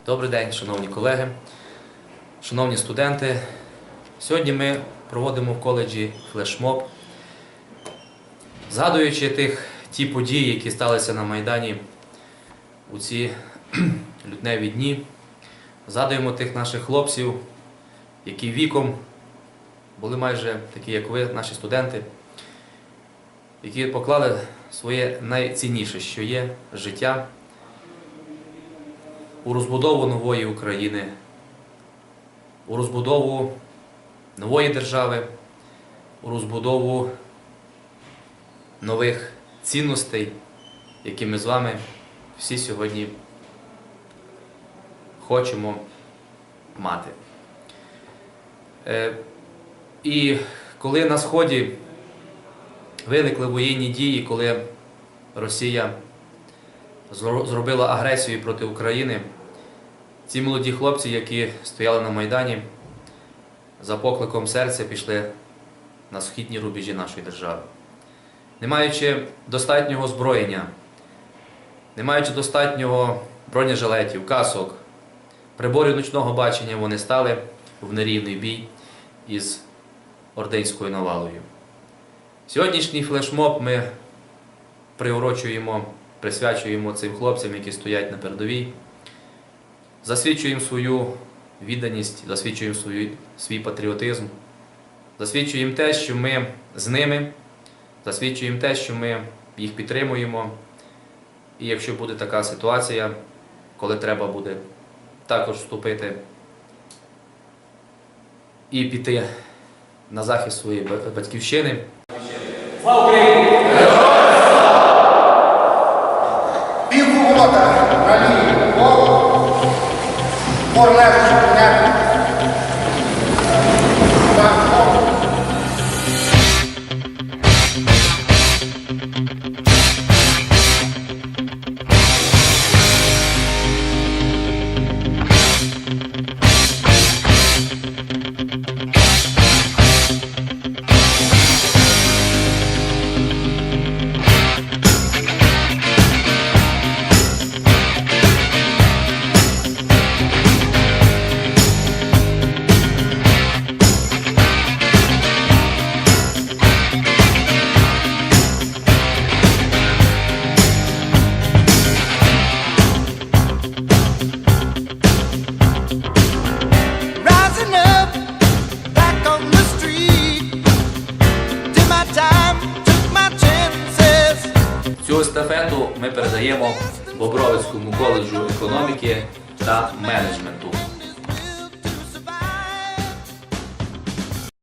Добрий день, шановні колеги, шановні студенти. Сьогодні ми проводимо в коледжі флешмоб, згадуючи ті події, які сталися на Майдані у ці лютневі дні. Згадуємо тих наших хлопців, які віком були майже такі, як ви, наші студенти, які поклали своє найцінніше, що є життя, у розбудову нової України, у розбудову нової держави, у розбудову нових цінностей, які ми з вами всі сьогодні хочемо мати. І коли на Сході виникли воєнні дії, коли Росія зробила агресію проти України, ці молоді хлопці, які стояли на Майдані, за покликом серця пішли на східні рубежі нашої держави. Не маючи достатнього озброєння, не маючи достатнього бронежилетів, касок, приборів ночного бачення, вони стали в нерівний бій із ординською навалою. Сьогоднішній флешмоб ми присвячуємо цим хлопцям, які стоять на передовій, засвідчуємо свою відданість, засвідчуємо свій патріотизм, засвідчуємо те, що ми з ними, засвідчуємо те, що ми їх підтримуємо. І якщо буде така ситуація, коли треба буде також вступити і піти на захист своєї батьківщини. Слава Україні! Півворота на лінії Богу, Орлешку, Цю естафету ми передаємо Бобровицькому коледжу економіки та менеджменту.